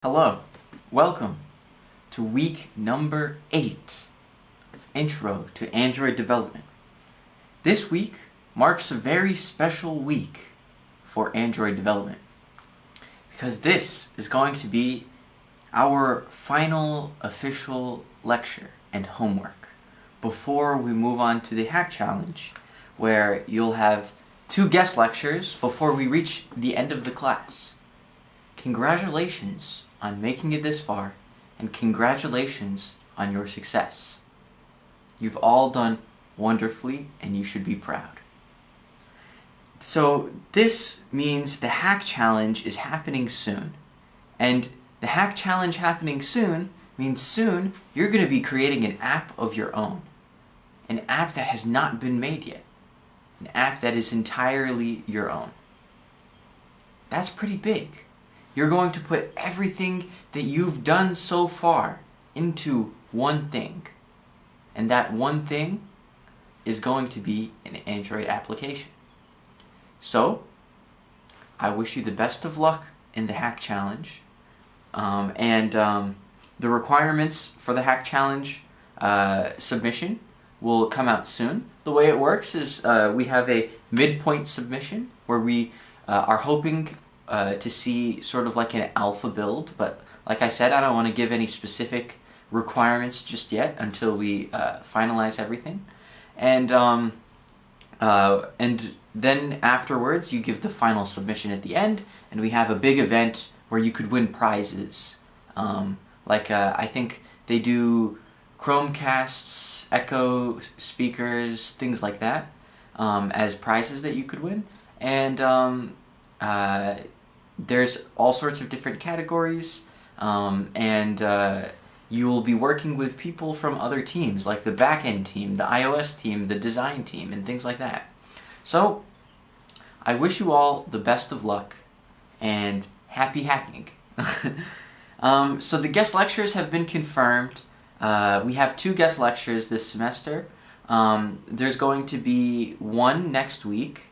Hello, welcome to week number 8 of Intro to Android Development. This week marks a very special week for Android development because this is going to be our final official lecture and homework before we move on to the Hack Challenge, where you'll have 2 guest lectures before we reach the end of the class. Congratulations on making it this far, and congratulations on your success. You've all done wonderfully, and you should be proud. So this means the Hack Challenge is happening soon. And the Hack Challenge happening soon means soon you're going to be creating an app of your own. An app that has not been made yet. An app that is entirely your own. That's pretty big. You're going to put everything that you've done so far into one thing. And that one thing is going to be an Android application. So, I wish you the best of luck in the Hack Challenge. The requirements for the Hack Challenge submission will come out soon. The way it works is we have a midpoint submission where we are hoping to see sort of like an alpha build, but like I said, I don't want to give any specific requirements just yet until we finalize everything. And then afterwards, you give the final submission at the end, and we have a big event where you could win prizes. I think they do Chromecasts, Echo speakers, things like that, as prizes that you could win. And there's all sorts of different categories, you will be working with people from other teams, like the backend team, the iOS team, the design team, and things like that. So, I wish you all the best of luck, and happy hacking. So the guest lectures have been confirmed. We have 2 guest lectures this semester. There's going to be one next week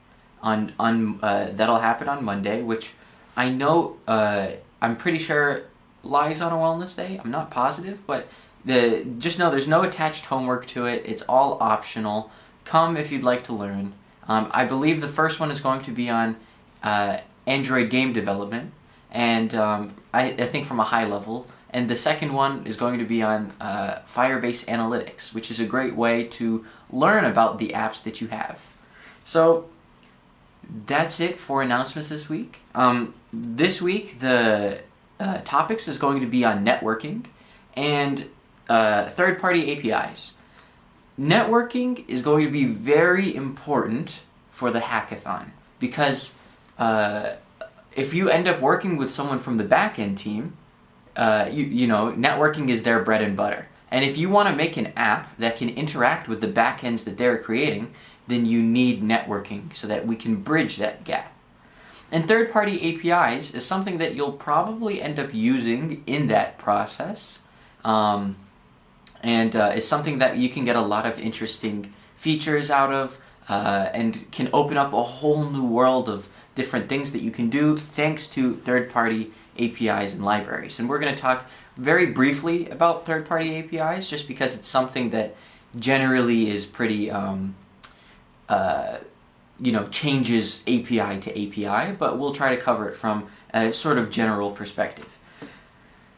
that'll happen on Monday, which I know, I'm pretty sure lies on a wellness day. I'm not positive, but just know there's no attached homework to it. It's all optional. Come if you'd like to learn. I believe the first one is going to be on Android game development, and I think from a high level. And the second one is going to be on Firebase Analytics, which is a great way to learn about the apps that you have. So, that's it for announcements this week. This week, the topics is going to be on networking and third-party APIs. Networking is going to be very important for the hackathon because if you end up working with someone from the back-end team, you know, networking is their bread and butter. And if you want to make an app that can interact with the backends that they're creating, then you need networking so that we can bridge that gap. And third-party APIs is something that you'll probably end up using in that process, is something that you can get a lot of interesting features out of, and can open up a whole new world of different things that you can do thanks to third-party APIs and libraries. And we're going to talk very briefly about third-party APIs just because it's something that generally is pretty changes API to API, but we'll try to cover it from a sort of general perspective.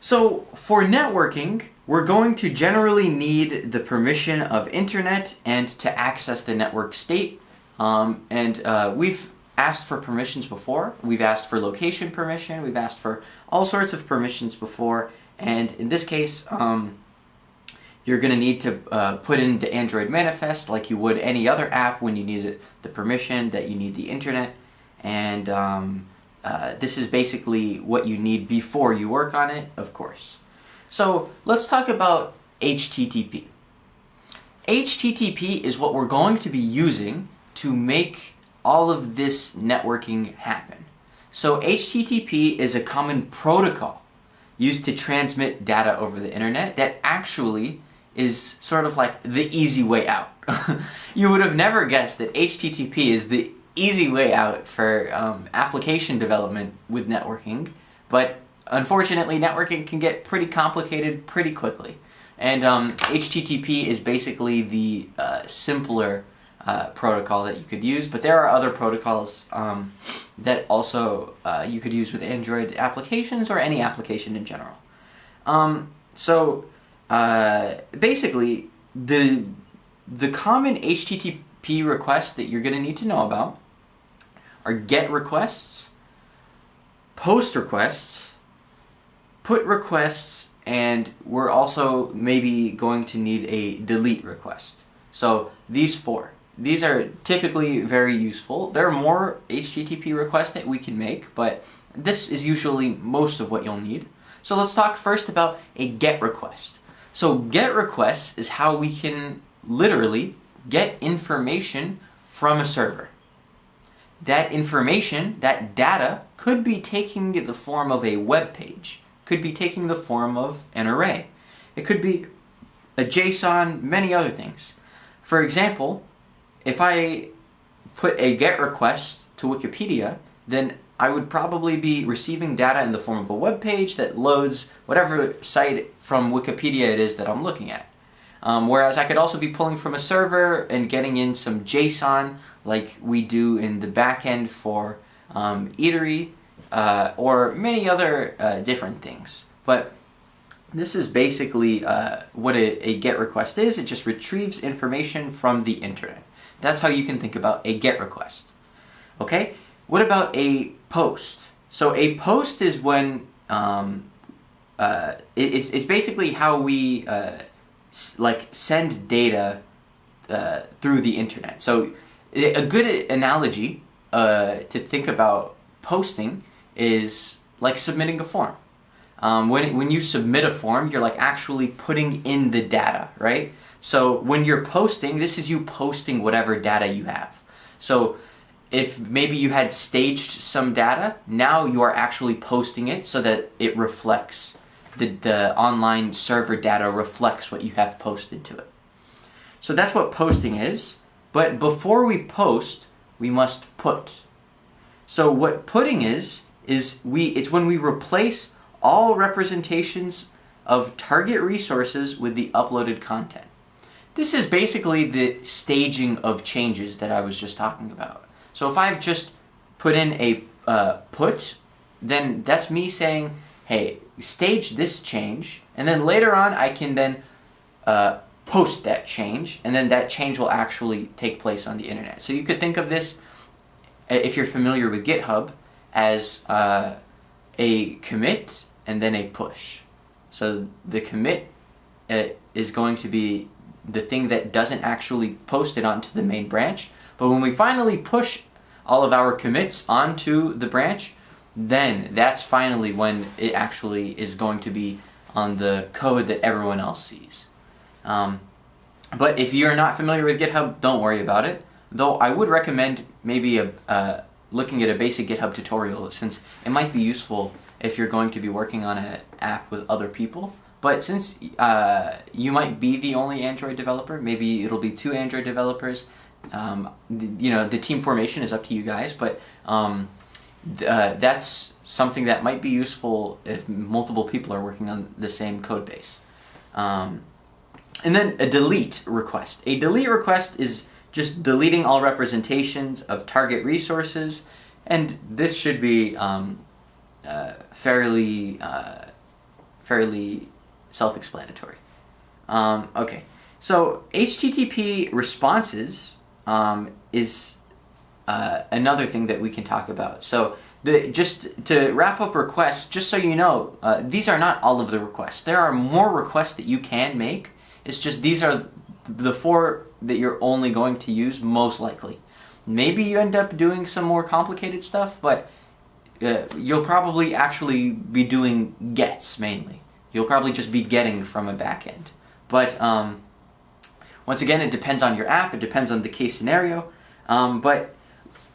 So, for networking, we're going to generally need the permission of internet and to access the network state. We've asked for permissions before. We've asked for location permission. We've asked for all sorts of permissions before. And in this case, you're going to need to put in the Android manifest like you would any other app when you need the permission that you need the internet. And this is basically what you need before you work on it, of course. So let's talk about HTTP. HTTP is what we're going to be using to make all of this networking happen. So HTTP is a common protocol used to transmit data over the internet that actually is sort of like the easy way out. You would have never guessed that HTTP is the easy way out for application development with networking, but unfortunately, networking can get pretty complicated pretty quickly. And HTTP is basically the simpler protocol that you could use, but there are other protocols that also you could use with Android applications or any application in general. Basically, the common HTTP requests that you're going to need to know about are GET requests, POST requests, PUT requests, and we're also maybe going to need a DELETE request. So these four. These are typically very useful. There are more HTTP requests that we can make, but this is usually most of what you'll need. So let's talk first about a GET request. So GET requests is how we can literally get information from a server. That information, that data, could be taking the form of a web page, could be taking the form of an array. It could be a JSON, many other things. For example, if I put a GET request to Wikipedia, then I would probably be receiving data in the form of a web page that loads whatever site from Wikipedia it is that I'm looking at. Whereas I could also be pulling from a server and getting in some JSON like we do in the backend for Eatery or many other different things. But this is basically what a GET request is. It just retrieves information from the internet. That's how you can think about a GET request. Okay? What about a POST? So a POST is when it's basically how we send data through the internet. So a good analogy to think about posting is like submitting a form. When you submit a form, you're like actually putting in the data, right? So when you're posting, this is you posting whatever data you have. So if maybe you had staged some data, now you are actually posting it so that it reflects, the online server data reflects what you have posted to it. So that's what posting is, but before we post, we must put. So what putting is it's when we replace all representations of target resources with the uploaded content. This is basically the staging of changes that I was just talking about. So if I've just put in a put, then that's me saying, hey, stage this change, and then later on I can then post that change, and then that change will actually take place on the internet. So you could think of this, if you're familiar with GitHub, as a commit and then a push. So the commit is going to be the thing that doesn't actually post it onto the main branch, but when we finally push all of our commits onto the branch, then that's finally when it actually is going to be on the code that everyone else sees. But if you're not familiar with GitHub, don't worry about it. Though I would recommend maybe looking at a basic GitHub tutorial, since it might be useful if you're going to be working on an app with other people. But since you might be the only Android developer, maybe it'll be 2 Android developers. The team formation is up to you guys, but that's something that might be useful if multiple people are working on the same code base. And then a delete request. A delete request is just deleting all representations of target resources, and this should be fairly self-explanatory. Okay, so HTTP responses is another thing that we can talk about. So just to wrap up requests, just so you know, these are not all of the requests. There are more requests that you can make. It's just these are the 4 that you're only going to use most likely. Maybe you end up doing some more complicated stuff, but you'll probably actually be doing gets mainly. You'll probably just be getting from a backend. But once again, it depends on your app. It depends on the case scenario. But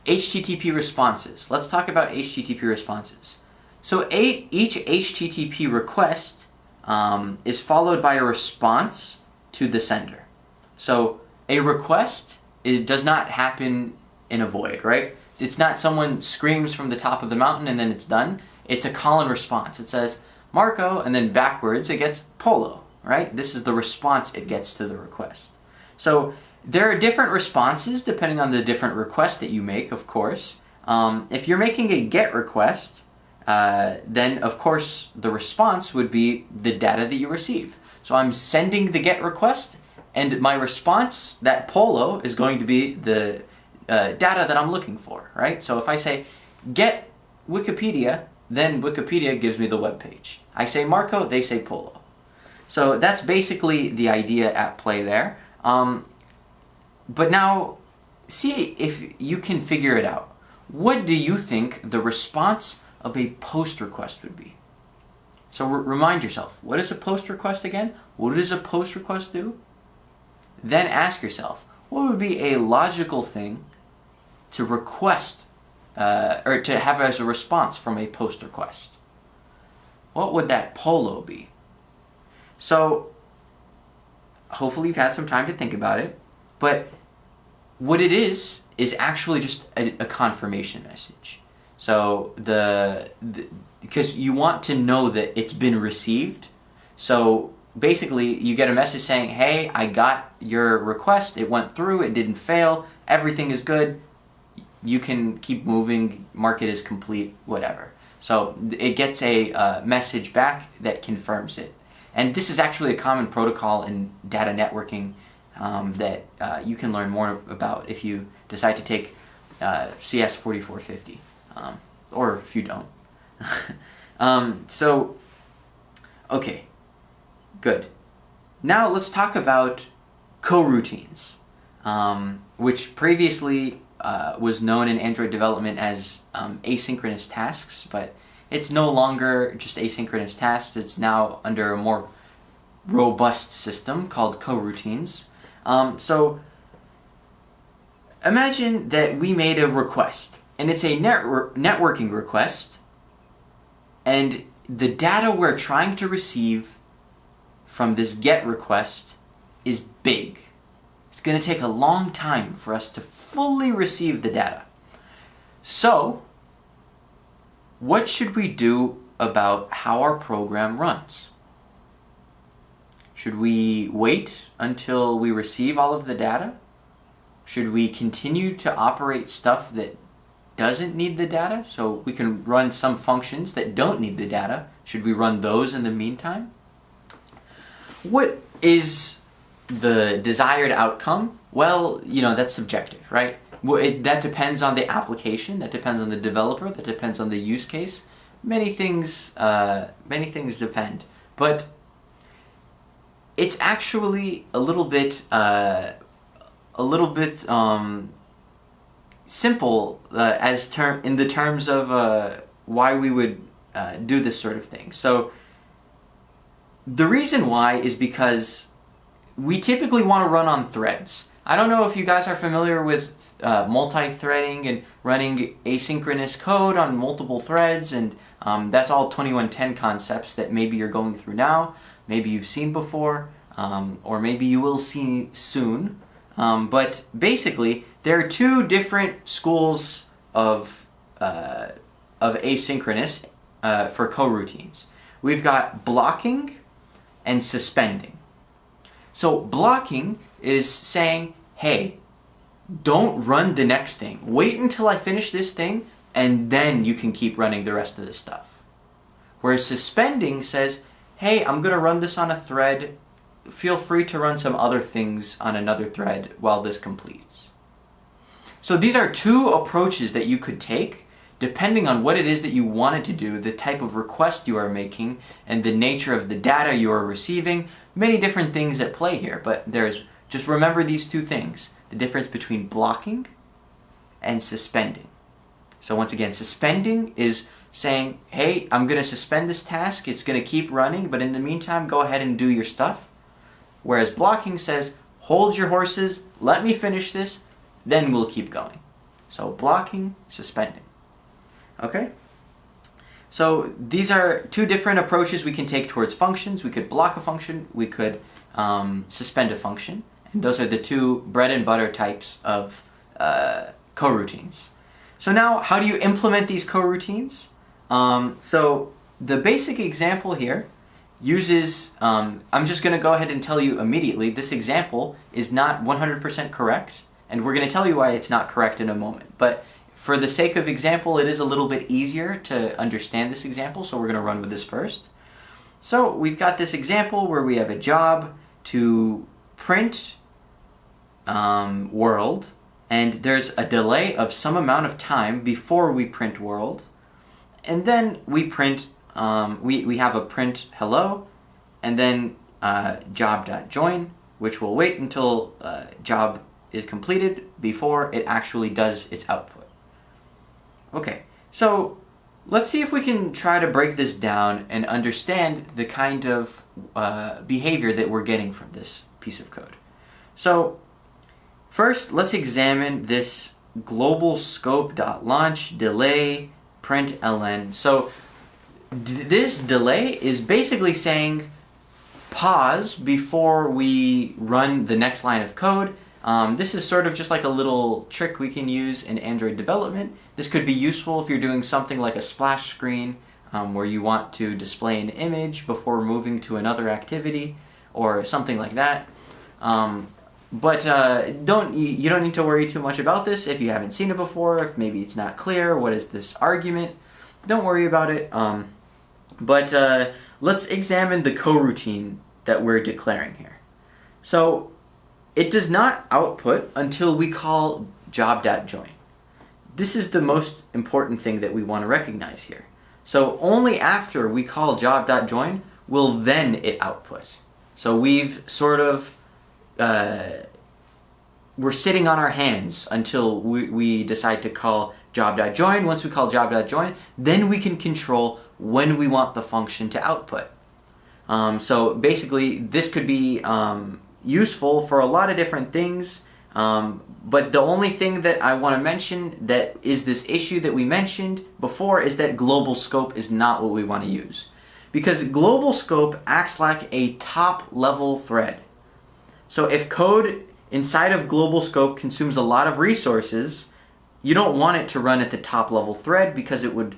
HTTP responses. Let's talk about HTTP responses. So each HTTP request is followed by a response to the sender. So a request does not happen in a void, right? It's not someone screams from the top of the mountain and then it's done. it's a call and response. It says Marco, and then backwards it gets Polo, right? This is the response it gets to the request. So there are different responses depending on the different requests that you make, of course. If you're making a GET request, then of course the response would be the data that you receive. So I'm sending the GET request, and my response, that Polo, is going to be the data that I'm looking for, right? So if I say GET Wikipedia, then Wikipedia gives me the web page. I say Marco, they say Polo. So that's basically the idea at play there. But now, see if you can figure it out. What do you think the response of a post request would be? So remind yourself, what is a post request again? What does a post request do? Then ask yourself, what would be a logical thing to request, or to have as a response from a post request? What would that Polo be? So, hopefully you've had some time to think about it, but what it is actually just a confirmation message. So because you want to know that it's been received. So basically you get a message saying, hey, I got your request, it went through, it didn't fail, everything is good, you can keep moving, mark it as complete, whatever. So it gets a message back that confirms it. And this is actually a common protocol in data networking that you can learn more about if you decide to take CS 4450, or if you don't. Okay, good. Now let's talk about coroutines, which previously was known in Android development as asynchronous tasks, but it's no longer just asynchronous tasks. It's now under a more robust system called coroutines. So imagine that we made a request, and it's a networking request, and the data we're trying to receive from this GET request is big. It's going to take a long time for us to fully receive the data. So, what should we do about how our program runs? Should we wait until we receive all of the data? Should we continue to operate stuff that doesn't need the data, so we can run some functions that don't need the data? Should we run those in the meantime? What is the desired outcome? Well, that's subjective, right? That depends on the application, that depends on the developer, that depends on the use case. Many things depend. But it's actually a little bit simple in the terms of why we would do this sort of thing. So the reason why is because we typically want to run on threads. I don't know if you guys are familiar with multi-threading and running asynchronous code on multiple threads, and that's all 2110 concepts that maybe you're going through now, maybe you've seen before, or maybe you will see soon. But basically, there are two different schools of asynchronous for coroutines. We've got blocking and suspending. So blocking is saying, hey, don't run the next thing. Wait until I finish this thing, and then you can keep running the rest of the stuff. Whereas suspending says, hey, I'm going to run this on a thread. Feel free to run some other things on another thread while this completes. So these are two approaches that you could take depending on what it is that you wanted to do, the type of request you are making, and the nature of the data you are receiving. Many different things at play here, but just remember these two things: the difference between blocking and suspending. So once again, suspending is saying, hey, I'm going to suspend this task, it's going to keep running, but in the meantime, go ahead and do your stuff. Whereas blocking says, hold your horses, let me finish this, then we'll keep going. So blocking, suspending. Okay? So these are two different approaches we can take towards functions. We could block a function, we could suspend a function. And those are the two bread and butter types of coroutines. So now, how do you implement these coroutines? So the basic example here uses, I'm just going to go ahead and tell you immediately, this example is not 100% correct, and we're going to tell you why it's not correct in a moment. But for the sake of example, it is a little bit easier to understand this example, so we're going to run with this first. So we've got this example where we have a job to print world, and there's a delay of some amount of time before we print world, and then we print, we have a print hello, and then job.join, which will wait until job is completed before it actually does its output. Okay, so let's see if we can try to break this down and understand the kind of behavior that we're getting from this piece of code. So first, let's examine this global scope.launch delay println. So this delay is basically saying pause before we run the next line of code. This is sort of just like a little trick we can use in Android development. This could be useful if you're doing something like a splash screen where you want to display an image before moving to another activity or something like that. But you don't need to worry too much about this if you haven't seen it before, if maybe it's not clear, what is this argument? Don't worry about it. But let's examine the coroutine that we're declaring here. So it does not output until we call job.join. This is the most important thing that we want to recognize here. So only after we call job.join will then it output. So we've sort of, we're sitting on our hands until we decide to call job.join. Once we call job.join, then we can control when we want the function to output. So basically, this could be useful for a lot of different things, but the only thing that I want to mention that is this issue that we mentioned before is that global scope is not what we want to use. Because global scope acts like a top-level thread. So if code inside of global scope consumes a lot of resources, you don't want it to run at the top-level thread because it would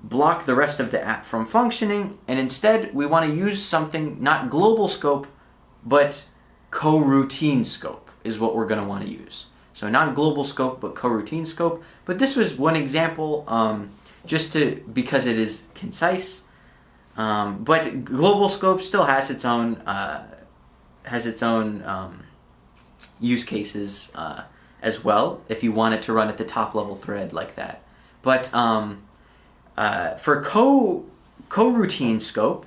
block the rest of the app from functioning, and instead we want to use something not global scope, but coroutine scope is what we're going to want to use. So not global scope, but coroutine scope. But this was one example, because it is concise. But global scope still has its own use cases as well, if you want it to run at the top level thread like that. But for coroutine scope,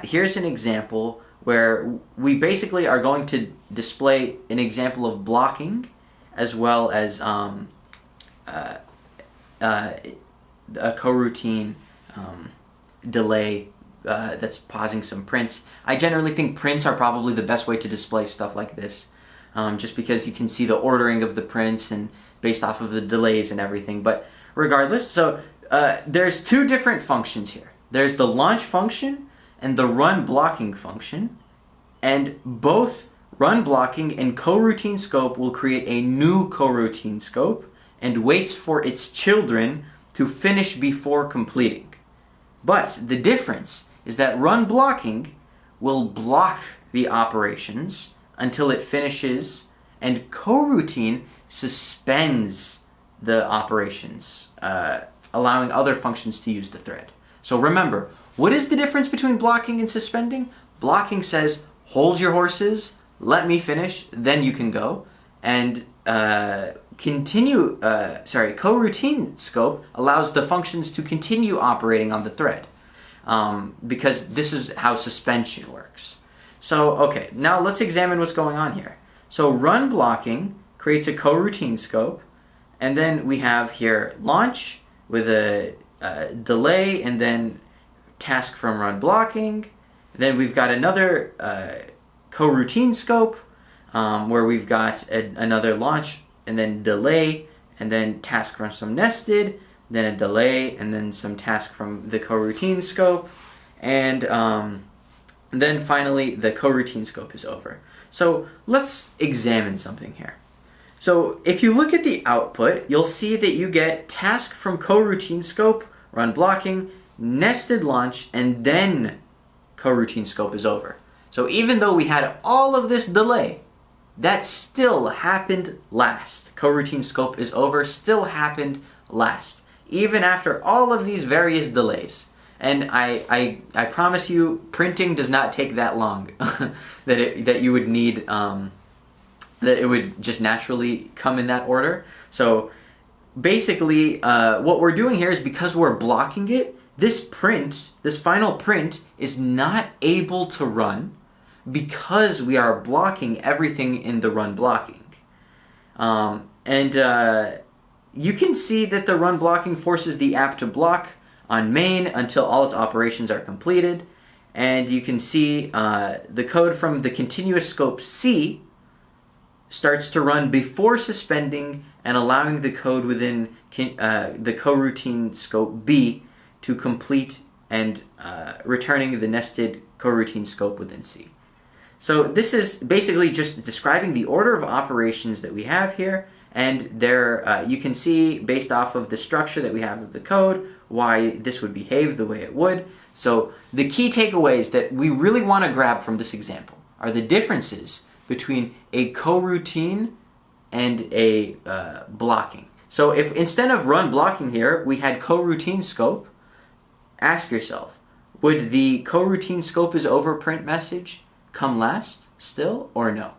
here's an example where we basically are going to display an example of blocking as well as a coroutine delay that's pausing some prints. I generally think prints are probably the best way to display stuff like this, just because you can see the ordering of the prints and based off of the delays and everything. But regardless, so there's two different functions here. There's the launch function and the run blocking function, and both run blocking and coroutine scope will create a new coroutine scope and waits for its children to finish before completing. But the difference is that run blocking will block the operations until it finishes, and coroutine suspends the operations, allowing other functions to use the thread. So remember, what is the difference between blocking and suspending? Blocking says, hold your horses, let me finish, then you can go. And coroutine scope allows the functions to continue operating on the thread, because this is how suspension works. So, okay, now let's examine what's going on here. So run blocking creates a coroutine scope, and then we have here launch with a delay and then task from run blocking. Then we've got another coroutine scope where we've got another launch and then delay and then task from some nested, then a delay and then some task from the coroutine scope, and then finally the coroutine scope is over. So let's examine something here. So if you look at the output, you'll see that you get task from coroutine scope, run blocking, nested launch, and then coroutine scope is over. So even though we had all of this delay, that still happened last. Coroutine scope is over, still happened last, even after all of these various delays. And I promise you, printing does not take that long that you would need, that it would just naturally come in that order. So basically, what we're doing here is because we're blocking it, this final print is not able to run because we are blocking everything in the run blocking. You can see that the run blocking forces the app to block on main until all its operations are completed. And you can see the code from the continuous scope C starts to run before suspending and allowing the code within the coroutine scope B to complete and returning the nested coroutine scope within C. So this is basically just describing the order of operations that we have here, and there you can see, based off of the structure that we have of the code, why this would behave the way it would. So the key takeaways that we really want to grab from this example are the differences between a coroutine and a blocking. So if instead of run blocking here, we had coroutine scope, ask yourself, would the coroutine scope is over print message come last still or no?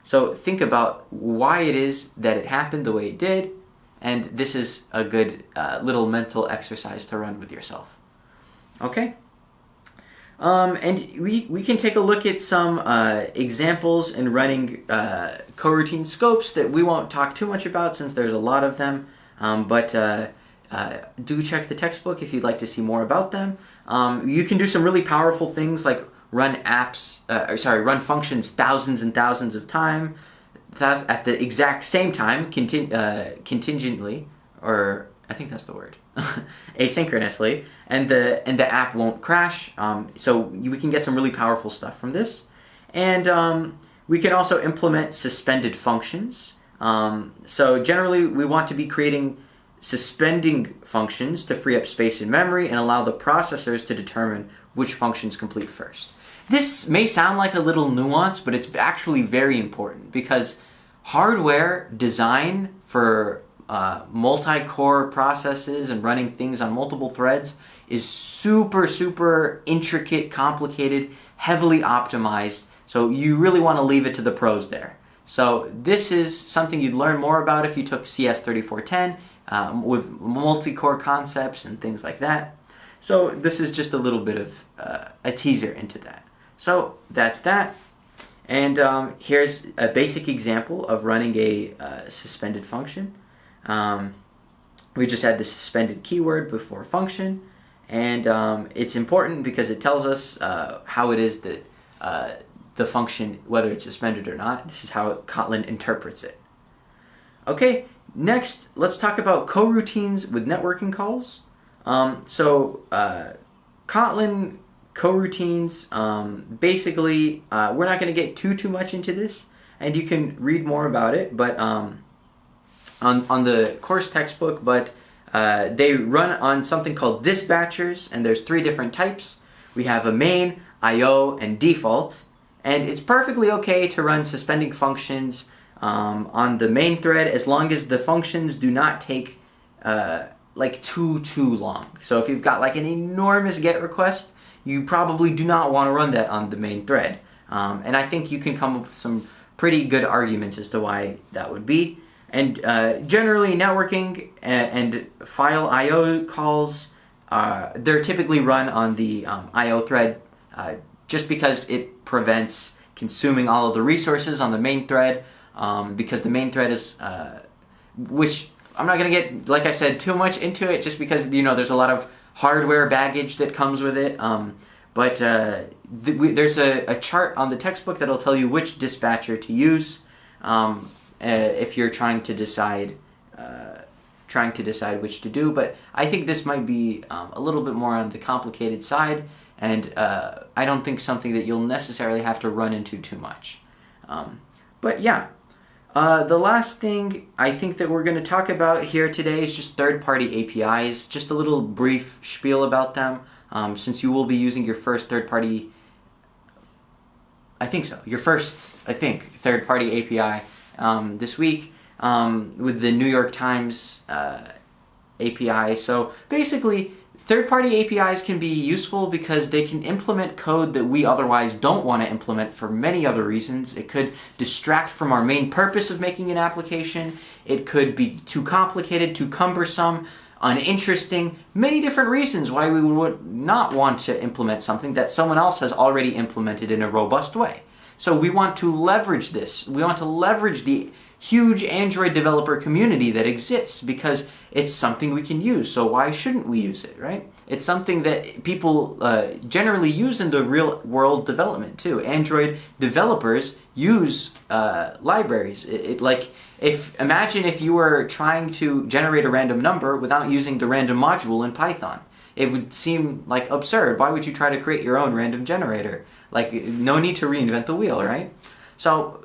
So think about why it is that it happened the way it did, and this is a good little mental exercise to run with yourself. Okay? And we can take a look at some examples in running coroutine scopes that we won't talk too much about since there's a lot of them, but do check the textbook if you'd like to see more about them. You can do some really powerful things like run functions thousands and thousands of times at the exact same time, contingently, or I think that's the word, asynchronously, and the app won't crash. So we can get some really powerful stuff from this, and we can also implement suspended functions. So generally, we want to be creating suspending functions to free up space in memory and allow the processors to determine which functions complete first. This may sound like a little nuance, but it's actually very important because hardware design for multi-core processes and running things on multiple threads is super, super intricate, complicated, heavily optimized. So you really want to leave it to the pros there. So this is something you'd learn more about if you took CS 3410 with multi-core concepts and things like that. So this is just a little bit of a teaser into that. So that's that. And here's a basic example of running a suspended function. We just had the suspended keyword before function. And it's important because it tells us how it is that the function, whether it's suspended or not, this is how Kotlin interprets it. Okay, next let's talk about coroutines with networking calls. Kotlin coroutines, basically, we're not going to get too much into this, and you can read more about it, but on the course textbook, but they run on something called dispatchers, and there's 3 different types. We have a main, IO, and default, and it's perfectly okay to run suspending functions on the main thread as long as the functions do not take like too long. So if you've got like an enormous GET request, you probably do not want to run that on the main thread. And I think you can come up with some pretty good arguments as to why that would be. And generally networking and file IO calls, they're typically run on the IO thread just because it prevents consuming all of the resources on the main thread, because the main thread is, which I'm not going to get, like I said, too much into it just because, there's a lot of hardware baggage that comes with it. But there's a chart on the textbook that'll tell you which dispatcher to use if you're trying to decide which to do. But I think this might be a little bit more on the complicated side, and I don't think something that you'll necessarily have to run into too much. But yeah. The last thing I think that we're going to talk about here today is just third-party APIs. Just a little brief spiel about them, since you will be using your first third-party. I think so. Your first, I think, third-party API this week with the New York Times API. So basically, third-party APIs can be useful because they can implement code that we otherwise don't want to implement for many other reasons. It could distract from our main purpose of making an application. It could be too complicated, too cumbersome, uninteresting, many different reasons why we would not want to implement something that someone else has already implemented in a robust way. So we want to leverage this. We want to leverage the huge Android developer community that exists because it's something we can use. So why shouldn't we use it, right? It's something that people generally use in the real world development too. Android developers use libraries. Like imagine if you were trying to generate a random number without using the random module in Python. It would seem like absurd. Why would you try to create your own random generator? Like no need to reinvent the wheel, right? So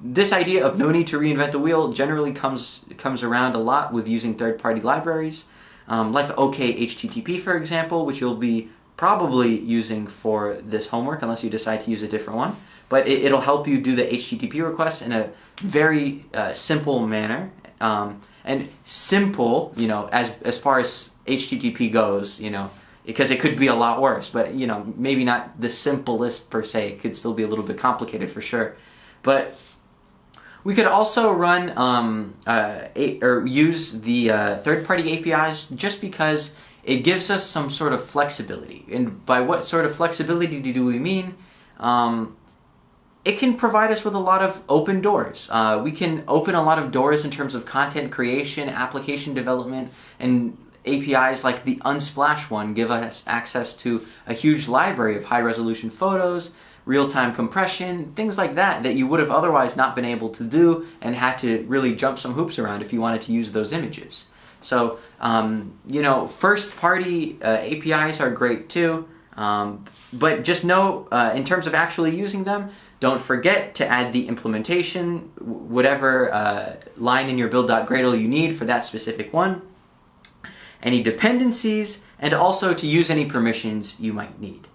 this idea of no need to reinvent the wheel generally comes around a lot with using third-party libraries, like OKHTTP, for example, which you'll be probably using for this homework unless you decide to use a different one. But it'll help you do the HTTP requests in a very simple manner. And simple, as far as HTTP goes, because it could be a lot worse, but maybe not the simplest per se. It could still be a little bit complicated for sure. But we could also run or use the third-party APIs just because it gives us some sort of flexibility. And by what sort of flexibility do we mean? It can provide us with a lot of open doors. We can open a lot of doors in terms of content creation, application development, and APIs like the Unsplash one give us access to a huge library of high-resolution photos, real-time compression, things like that you would have otherwise not been able to do and had to really jump some hoops around if you wanted to use those images. So, first-party APIs are great too, but just know, in terms of actually using them, don't forget to add the implementation, whatever line in your build.gradle you need for that specific one, any dependencies, and also to use any permissions you might need.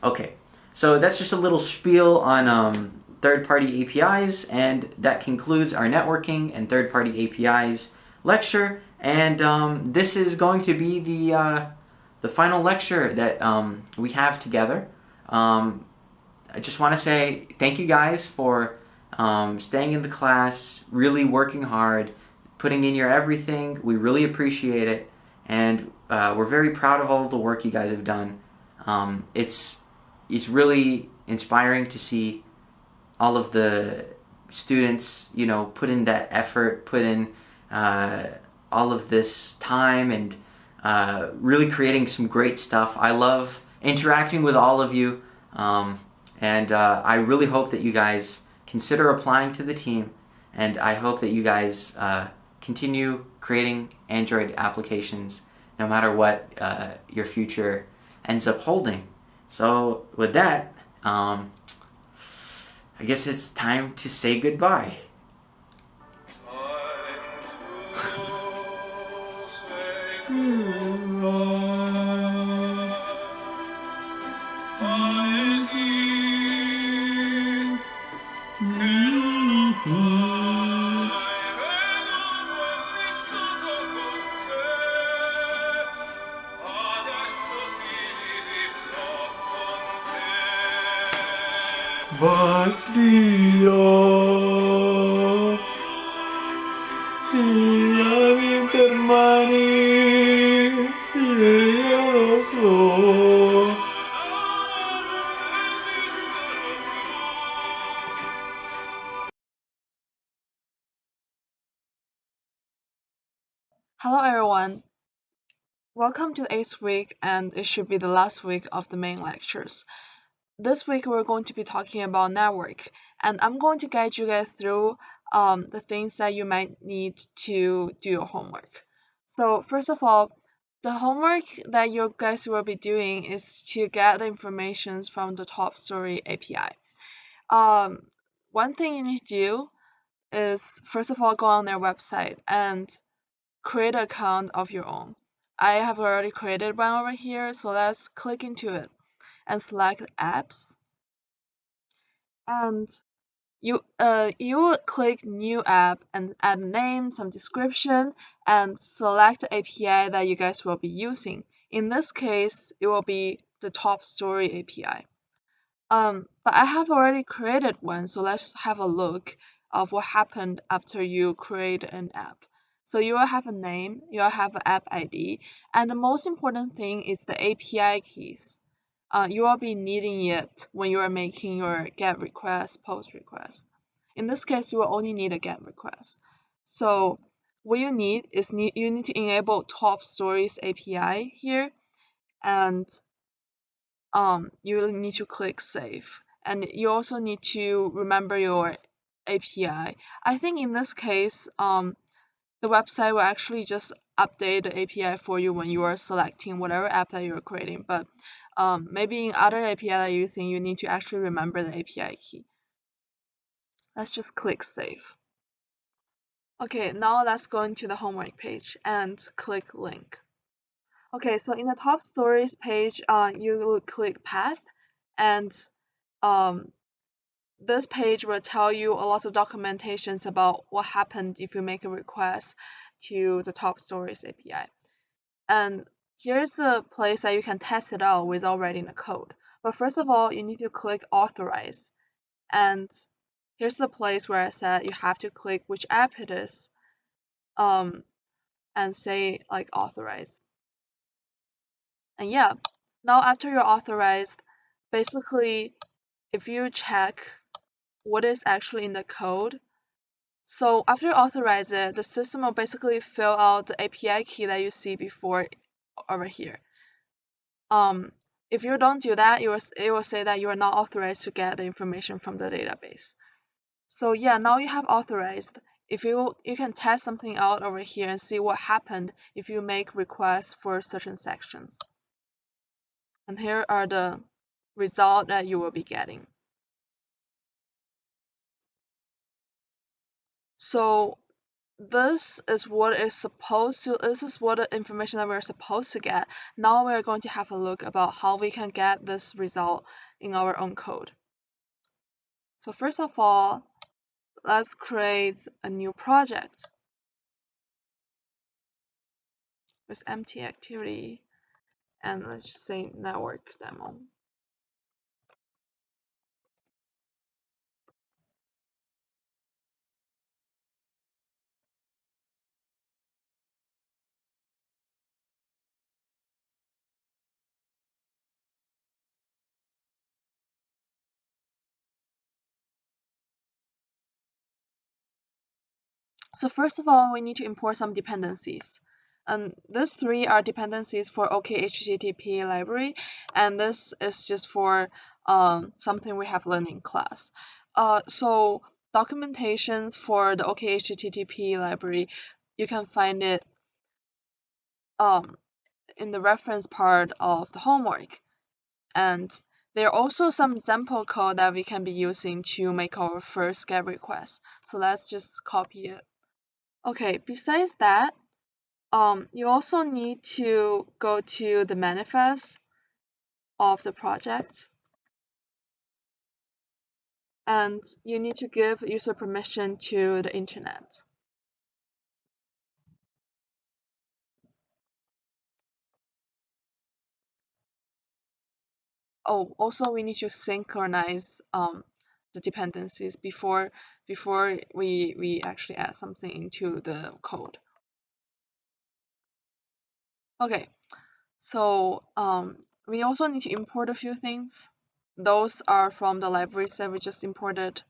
Okay, so that's just a little spiel on third-party APIs, and that concludes our networking and third-party APIs lecture. And this is going to be the final lecture that we have together. I just want to say thank you guys for staying in the class, really working hard, putting in your everything. We really appreciate it. And we're very proud of all of the work you guys have done. It's really inspiring to see all of the students, put in that effort, put in all of this time, and really creating some great stuff. I love interacting with all of you, and I really hope that you guys consider applying to the team, and I hope that you guys continue creating Android applications no matter what your future ends up holding. So with that, I guess it's time to say goodbye. Dio, siamo hermani, io lo so. Hello everyone, welcome to the 8th week and it should be the last week of the main lectures. This week we're going to be talking about network and I'm going to guide you guys through the things that you might need to do your homework. So first of all, the homework that you guys will be doing is to get the information from the top story API. One thing you need to do is first of all go on their website and create an account of your own. I have already created one over here, so let's click into it and select apps. And you will click new app and add a name, some description, and select the API that you guys will be using. In this case, it will be the top story API. But I have already created one, so let's have a look of what happened after you create an app. So you will have a name, you will have an app ID, and the most important thing is the API keys. You will be needing it when you are making your GET request, POST request. In this case, you will only need a GET request. So what you need is you need to enable top stories API here, and you need to click save. And you also need to remember your API. I think in this case, the website will actually just update the API for you when you are selecting whatever app that you're creating. But maybe in other API that you're using, you need to actually remember the API key. Let's just click save. Okay, now let's go into the homework page and click link. Okay, so in the top stories page, you will click path, and this page will tell you a lot of documentations about what happened if you make a request to the top stories API. And here's a place that you can test it out without writing the code. But first of all, you need to click authorize. And here's the place where I said you have to click which app it is, and say like authorize. And yeah, now after you're authorized, basically if you check what is actually in the code, so after you authorize it, the system will basically fill out the API key that you see before over here. If you don't do that, it will say that you are not authorized to get the information from the database. So yeah, now you have authorized. If you can test something out over here and see what happened if you make requests for certain sections. And here are the results that you will be getting. So this is what this is what the information that we're supposed to get. Now we're going to have a look about how we can get this result in our own code. So first of all, let's create a new project with empty activity, and let's just say network demo. So first of all, we need to import some dependencies. And these three are dependencies for OK library, and this is just for something we have learned in class. So documentations for the OK library, you can find it in the reference part of the homework. And there are also some example code that we can be using to make our first GET request. So let's just copy it. Okay, besides that, you also need to go to the manifest of the project, and you need to give user permission to the internet. Oh, also we need to synchronize the dependencies before we actually add something into the code. Okay, so we also need to import a few things. Those are from the libraries that we just imported.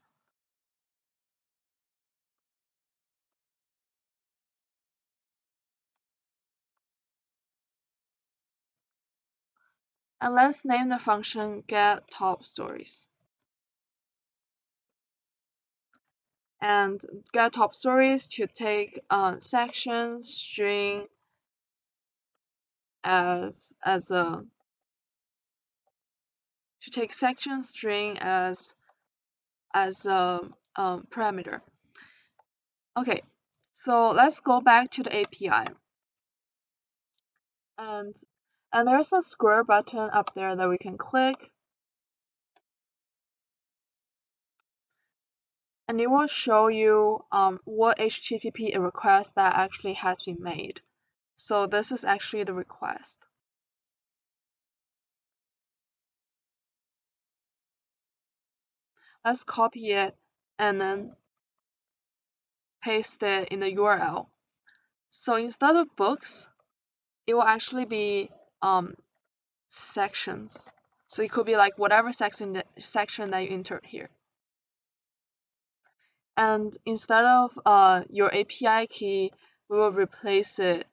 And let's name the function get top stories. And get top stories to take section string as a to take section string as a parameter. Okay, so let's go back to the API. And there's a square button up there that we can click, and it will show you what HTTP request that actually has been made. So this is actually the request. Let's copy it and then paste it in the URL. So instead of books, it will actually be sections. So it could be like whatever section that you entered here. And instead of your API key, we will replace it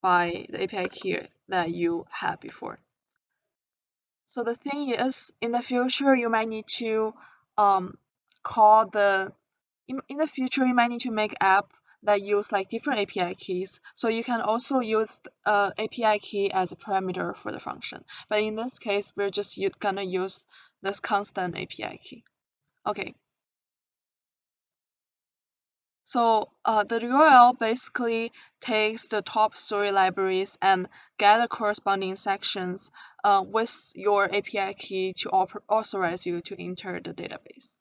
by the API key that you had before. So the thing is, in the future, you might need to call in the future, you might need to make app that use like different API keys. So you can also use API key as a parameter for the function. But in this case, we're just gonna use this constant API key. Okay. So the URL basically takes the top story libraries and gather corresponding sections with your API key to authorize you to enter the database.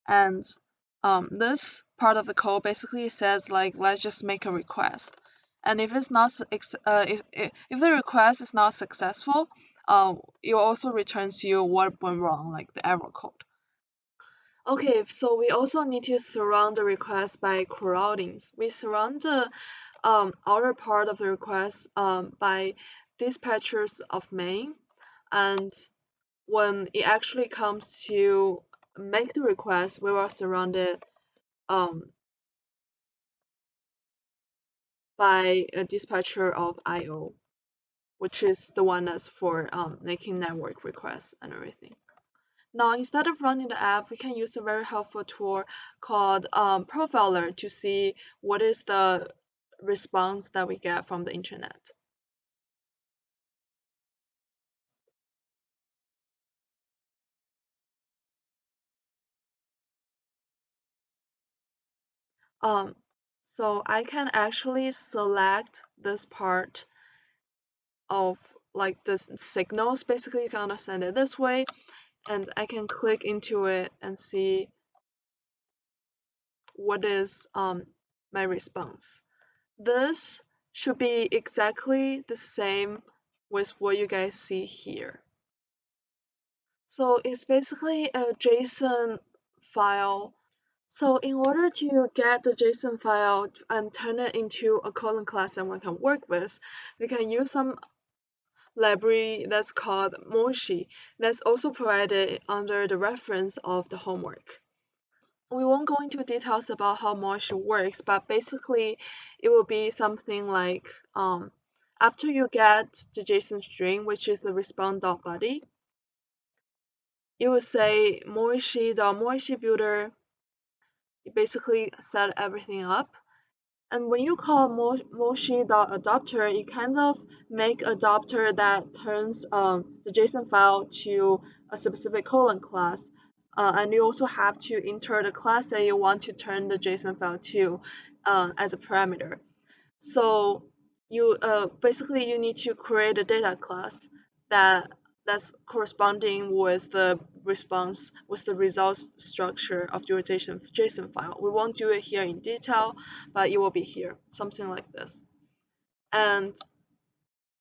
And this part of the code basically says like, let's just make a request. And if it's not if the request is not successful, it also returns you what went wrong, like the error code. Okay, so we also need to surround the request by coroutines. We surround the outer part of the request by dispatchers of main, and when it actually comes to make the request, we will surround it um, by a dispatcher of IO, which is the one that's for making network requests and everything. Now, instead of running the app, we can use a very helpful tool called Profiler to see what is the response that we get from the internet. Um, so I can actually select this part of like the signals. Basically, you can understand it this way, and I can click into it and see what is my response. This should be exactly the same with what you guys see here. So it's basically a JSON file. So in order to get the JSON file and turn it into a colon class that one can work with, we can use some library that's called Moshi that's also provided under the reference of the homework. We won't go into details about how Moshi works, but basically it will be something like after you get the JSON string, which is the response.body, you will say moishi.moishi builder. You basically set everything up. And when you call moshi.adopter, you kind of make adopter that turns the JSON file to a specific colon class. And you also have to enter the class that you want to turn the JSON file to as a parameter. So you basically you need to create a data class that's corresponding with the response with the results structure of your JSON file. We won't do it here in detail, but it will be here, something like this. And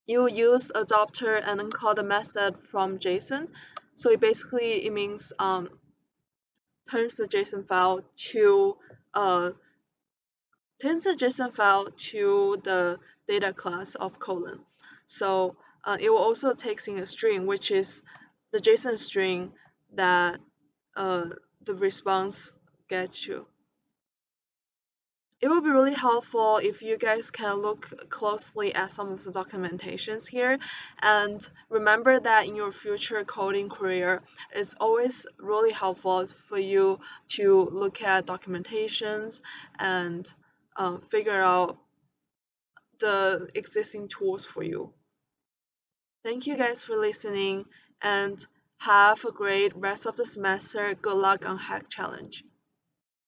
you use adopter and then call the method from JSON. So it means turns the JSON file to turns the JSON file to the data class of colon. So it will also take in a string, which is the JSON string that the response gets to. It will be really helpful if you guys can look closely at some of the documentations here, and remember that in your future coding career, it's always really helpful for you to look at documentations and figure out the existing tools for you. Thank you guys for listening, and have a great rest of the semester. Good luck on Hack Challenge.